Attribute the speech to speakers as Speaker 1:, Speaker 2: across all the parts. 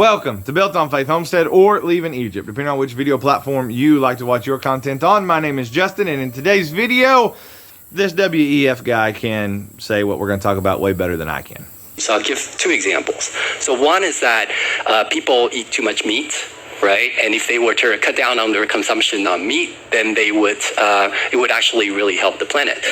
Speaker 1: Welcome to Built on Faith Homestead or Leaving Egypt, depending on which video platform you like to watch your content on. My name is Justin, and in today's video, this WEF guy can say what we're going to talk about way better than I can.
Speaker 2: So I'll give two examples. So one is that people eat too much meat, right? And if they were to cut down on their consumption on meat, then they would it would actually really help the planet.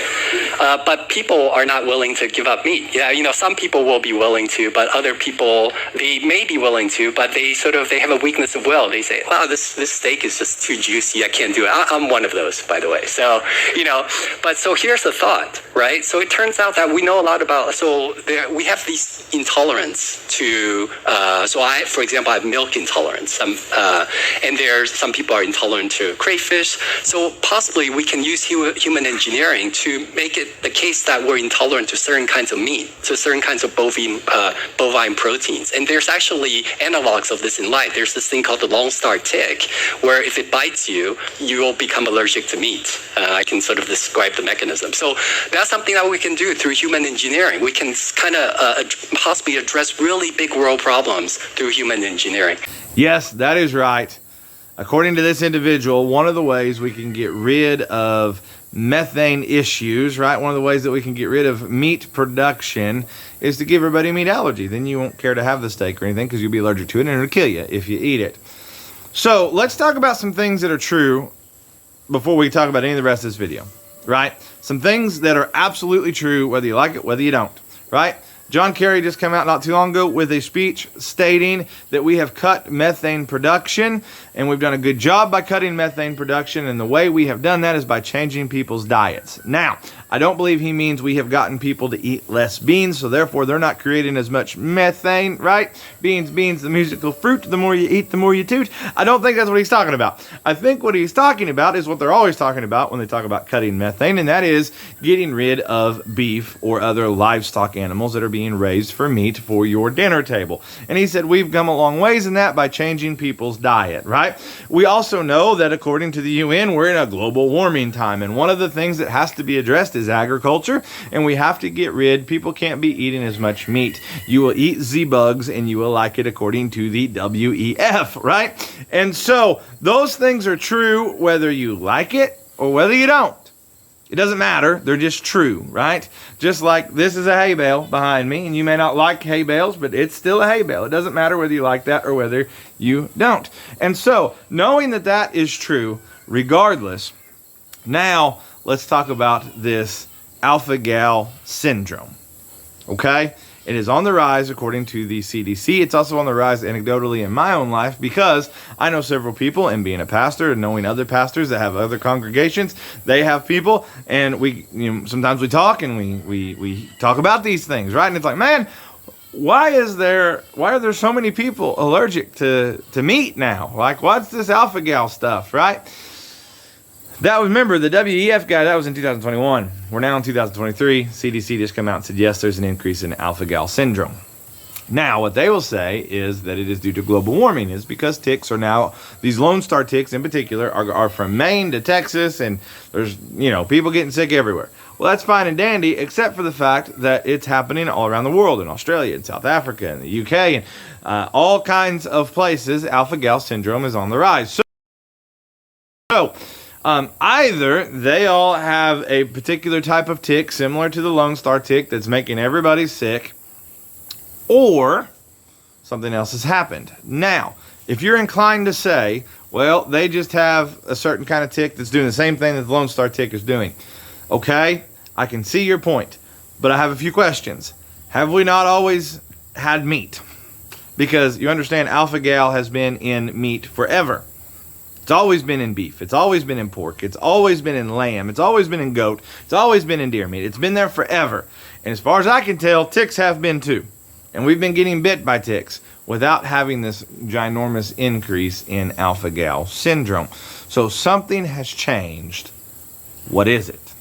Speaker 2: But people are not willing to give up meat. Yeah, you know, some people will be willing to, but other people, they may be willing to, but they have a weakness of will. They say, wow, this steak is just too juicy. I can't do it. I'm one of those, by the way. So, you know, so here's the thought, right? So it turns out that we know a lot about, we have these intolerance to, for example, I have milk intolerance. And there's some people are intolerant to crayfish. So possibly we can use human engineering to make it the case that we're intolerant to certain kinds of meat, to certain kinds of bovine proteins. And there's actually analogs of this in life. There's this thing called the Lone Star tick, where if it bites you, you will become allergic to meat. I can sort of describe the mechanism. So that's something that we can do through human engineering. We can kind of possibly address really big world problems through human engineering.
Speaker 1: Yes, that is right. According to this individual, one of the ways we can get rid of methane issues, right? One of the ways that we can get rid of meat production is to give everybody a meat allergy. Then you won't care to have the steak or anything because you'll be allergic to it and it'll kill you if you eat it. So let's talk about some things that are true before we talk about any of the rest of this video, right? Some things that are absolutely true, whether you like it, whether you don't, right? John Kerry just came out not too long ago with a speech stating that we have cut methane production, and we've done a good job by cutting methane production, and the way we have done that is by changing people's diets. Now, I don't believe he means we have gotten people to eat less beans, so therefore they're not creating as much methane, right? Beans, the musical fruit, the more you eat, the more you toot. I don't think that's what he's talking about. I think what he's talking about is what they're always talking about when they talk about cutting methane, and that is getting rid of beef or other livestock animals that are being raised for meat for your dinner table. And he said we've come a long ways in that by changing people's diet, right? We also know that according to the UN, we're in a global warming time, and one of the things that has to be addressed is agriculture, and we have to get rid, people can't be eating as much meat. You will eat Z-bugs and you will like it according to the WEF, right? And so those things are true whether you like it or whether you don't. It doesn't matter. They're just true, right? Just like this is a hay bale behind me, and you may not like hay bales, but it's still a hay bale. It doesn't matter whether you like that or whether you don't. And so, knowing that that is true, regardless, now let's talk about this alpha-gal syndrome, okay? It is on the rise according to the CDC. It's also on the rise anecdotally in my own life because I know several people, and being a pastor and knowing other pastors that have other congregations, they have people, and sometimes we talk and we talk about these things, right? And it's like, man, why are there so many people allergic to meat now? Like, what's this alpha-gal stuff, right? That was, remember, the WEF guy, that was in 2021. We're now in 2023. CDC just come out and said, yes, there's an increase in alpha-gal syndrome. Now, what they will say is that it is due to global warming. It's because ticks are now, these Lone Star ticks in particular, are from Maine to Texas, and there's, people getting sick everywhere. Well, that's fine and dandy, except for the fact that it's happening all around the world, in Australia, in South Africa, in the UK, and all kinds of places. Alpha-gal syndrome is on the rise. So either they all have a particular type of tick similar to the Lone Star tick that's making everybody sick, or something else has happened. Now, if you're inclined to say, well, they just have a certain kind of tick that's doing the same thing that the Lone Star tick is doing, okay, I can see your point, but I have a few questions. Have we not always had meat? Because you understand, alpha-gal has been in meat forever. It's always been in beef. It's always been in pork. It's always been in lamb. It's always been in goat. It's always been in deer meat. It's been there forever. And as far as I can tell, ticks have been too. And we've been getting bit by ticks without having this ginormous increase in alpha-gal syndrome. So something has changed. What is it?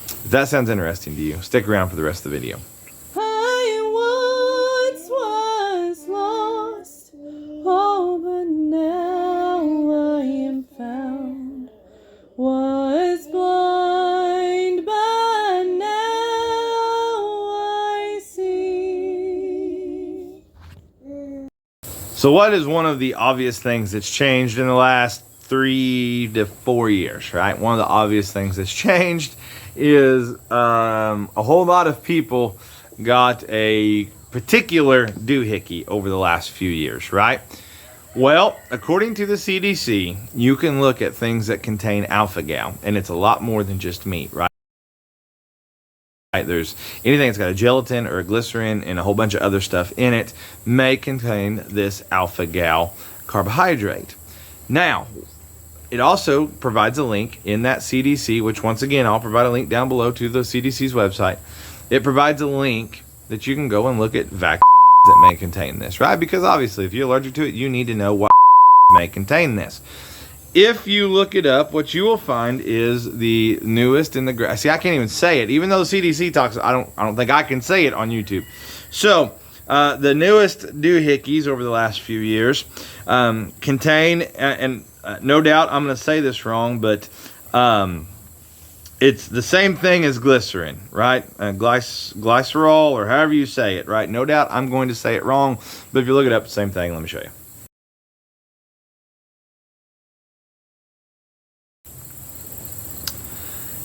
Speaker 1: If that sounds interesting to you, stick around for the rest of the video.
Speaker 3: I once was lost, oh, but now I am found. Was blind, but now I see.
Speaker 1: So what is one of the obvious things that's changed in the last 3 to 4 years, right? One of the obvious things that's changed is a whole lot of people got a particular doohickey over the last few years, right? Well, according to the CDC, you can look at things that contain alpha-gal, and it's a lot more than just meat, right? There's anything that's got a gelatin or a glycerin and a whole bunch of other stuff in it may contain this alpha-gal carbohydrate. Now, it also provides a link in that CDC, which once again, I'll provide a link down below to the CDC's website. It provides a link that you can go and look at vaccines that may contain this, right? Because obviously, if you're allergic to it, you need to know what may contain this. If you look it up, what you will find is the newest in the... See, I can't even say it. Even though the CDC talks, I don't think I can say it on YouTube. So, the newest doohickeys over the last few years contain, and no doubt I'm going to say this wrong, but it's the same thing as glycerin, right? Glycerol, or however you say it, right? No doubt I'm going to say it wrong, but if you look it up, same thing. Let me show you.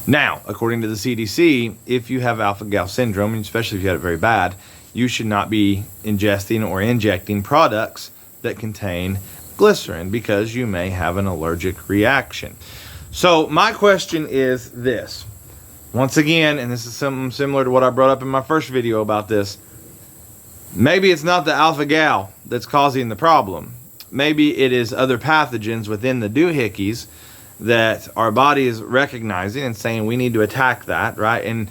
Speaker 1: Now, according to the CDC, if you have alpha-gal syndrome, and especially if you had it very bad, you should not be ingesting or injecting products that contain glycerin because you may have an allergic reaction. So my question is this. Once again, and this is something similar to what I brought up in my first video about this, maybe it's not the alpha-gal that's causing the problem. Maybe it is other pathogens within the doohickeys that our body is recognizing and saying we need to attack that, right? And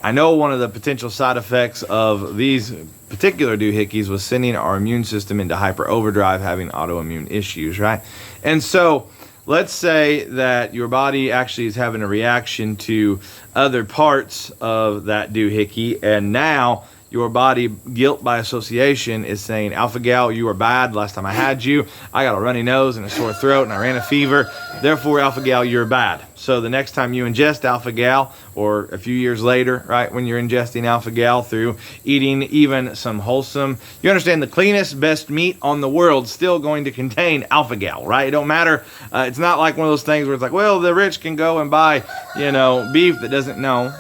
Speaker 1: I know one of the potential side effects of these particular doohickeys was sending our immune system into hyper overdrive, having autoimmune issues, right? And so let's say that your body actually is having a reaction to other parts of that doohickey, and now your body, guilt by association, is saying, alpha-gal, you are bad. Last time I had you, I got a runny nose and a sore throat and I ran a fever. Therefore, alpha-gal, you're bad. So the next time you ingest alpha-gal, or a few years later, right, when you're ingesting alpha-gal through eating even some wholesome, you understand the cleanest, best meat on the world still going to contain alpha-gal, right? It don't matter. It's not like one of those things where it's like, well, the rich can go and buy, beef that doesn't, no,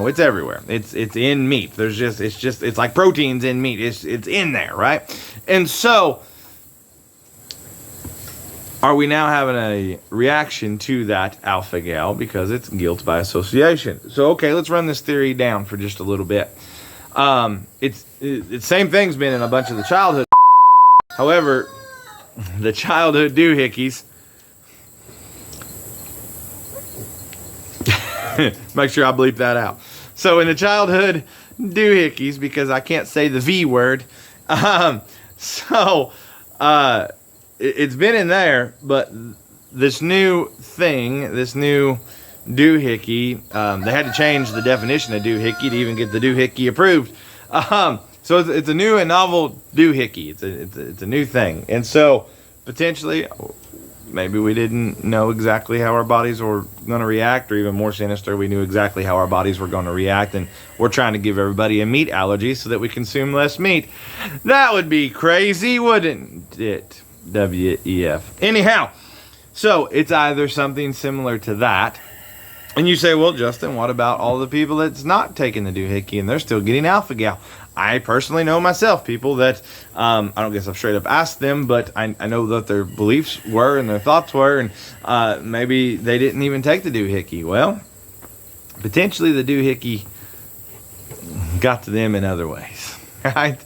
Speaker 1: it's everywhere. It's in meat. It's like proteins in meat. It's in there, right? And so, are we now having a reaction to that alpha-gal because it's guilt by association? So, okay, let's run this theory down for just a little bit. It's same thing's been in a bunch of the childhood. However, the childhood doohickeys, make sure I bleep that out. So in the childhood doohickeys, because I can't say the V word, it's been in there, but this new thing, this new doohickey, they had to change the definition of doohickey to even get the doohickey approved. So it's a new and novel doohickey. It's a new thing. And so potentially, maybe we didn't know exactly how our bodies were going to react, or even more sinister, we knew exactly how our bodies were going to react, and we're trying to give everybody a meat allergy so that we consume less meat. That would be crazy, wouldn't it? WEF. Anyhow, so it's either something similar to that, and you say, well, Justin, what about all the people that's not taking the doohickey and they're still getting alpha-gal? I personally know myself people that, I don't guess I've straight up asked them, but I know that their beliefs were and their thoughts were, and maybe they didn't even take the doohickey. Well, potentially the doohickey got to them in other ways, right?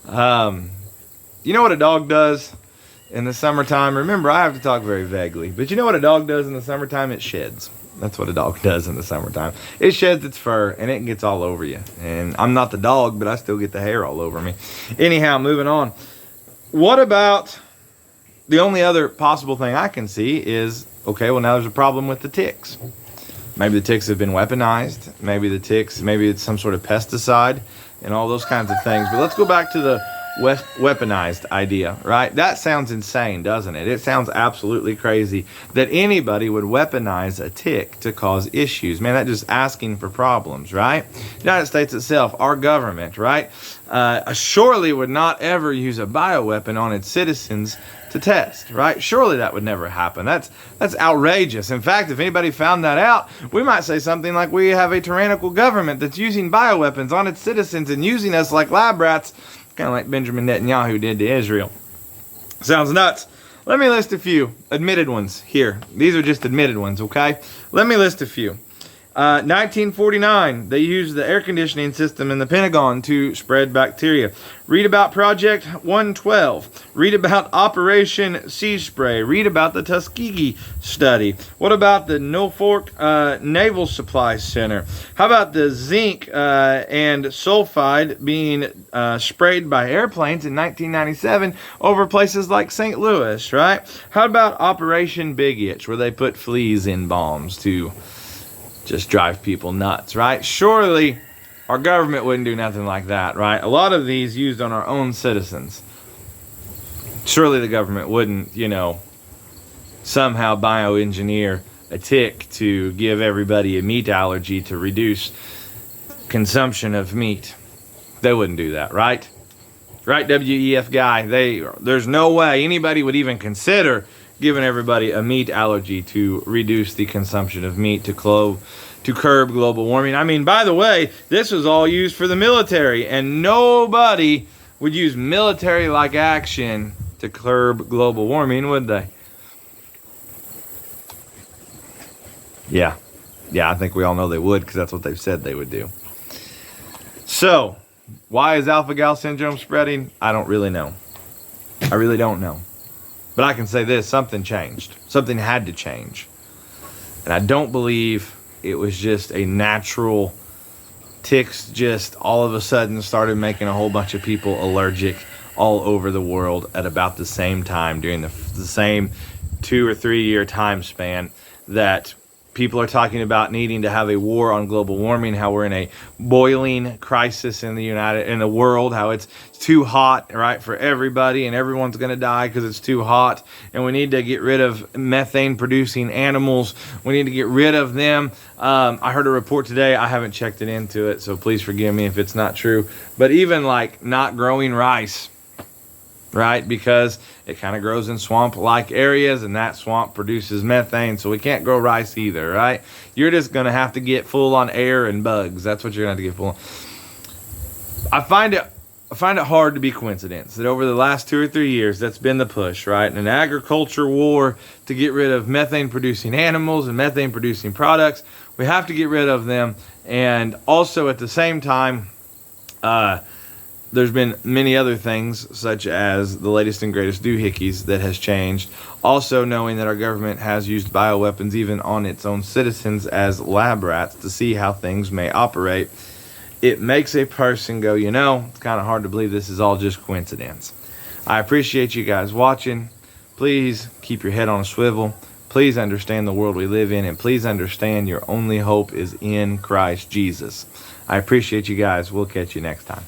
Speaker 1: You know what a dog does in the summertime? Remember, I have to talk very vaguely, but you know what a dog does in the summertime? It sheds. That's what a dog does in the summertime. It sheds its fur, and it gets all over you. And I'm not the dog, but I still get the hair all over me. Anyhow, moving on. What about the only other possible thing I can see is, okay, well, now there's a problem with the ticks. Maybe the ticks have been weaponized. Maybe it's some sort of pesticide and all those kinds of things. But let's go back to the weaponized idea, right? That sounds insane, doesn't it? It sounds absolutely crazy that anybody would weaponize a tick to cause issues. Man, that's just asking for problems, right? The United States itself, our government, right, surely would not ever use a bioweapon on its citizens to test, right? Surely that would never happen. That's outrageous. In fact, if anybody found that out, we might say something like we have a tyrannical government that's using bioweapons on its citizens and using us like lab rats, kind of like Benjamin Netanyahu did to Israel. Sounds nuts. Let me list a few admitted ones here. These are just admitted ones, okay? Let me list a few. 1949, they used the air conditioning system in the Pentagon to spread bacteria. Read about Project 112. Read about Operation Sea Spray. Read about the Tuskegee study. What about the Norfolk Naval Supply Center? How about the zinc and sulfide being sprayed by airplanes in 1997 over places like St. Louis, right? How about Operation Big Itch, where they put fleas in bombs to just drive people nuts, right? Surely our government wouldn't do nothing like that, right? A lot of these used on our own citizens. Surely the government wouldn't, somehow bioengineer a tick to give everybody a meat allergy to reduce consumption of meat. They wouldn't do that, right? Right, WEF guy? There's no way anybody would even consider giving everybody a meat allergy to reduce the consumption of meat to curb global warming. I mean, by the way, this was all used for the military, and nobody would use military-like action to curb global warming, would they? Yeah, I think we all know they would, because that's what they've said they would do. So, why is alpha-gal syndrome spreading? I don't really know. I really don't know. But I can say this, something changed. Something had to change. And I don't believe it was just a natural ticks just all of a sudden started making a whole bunch of people allergic all over the world at about the same time during the same 2 or 3 year time span that people are talking about needing to have a war on global warming, how we're in a boiling crisis in the world, how it's too hot, right, for everybody, and everyone's going to die because it's too hot, and we need to get rid of methane-producing animals. We need to get rid of them. I heard a report today. I haven't checked it into it, so please forgive me if it's not true. But even like not growing rice, right? Because it kind of grows in swamp-like areas, and that swamp produces methane, so we can't grow rice either, right? You're just going to have to get full on air and bugs. That's what you're going to have to get full on. I find it hard to be coincidence that over the last 2 or 3 years, that's been the push, right? An agriculture war to get rid of methane-producing animals and methane-producing products. We have to get rid of them, and also at the same time, there's been many other things, such as the latest and greatest Doohickeys that has changed. Also knowing that our government has used bioweapons even on its own citizens as lab rats to see how things may operate. It makes a person go, it's kind of hard to believe this is all just coincidence. I appreciate you guys watching. Please keep your head on a swivel. Please understand the world we live in, and please understand your only hope is in Christ Jesus. I appreciate you guys. We'll catch you next time.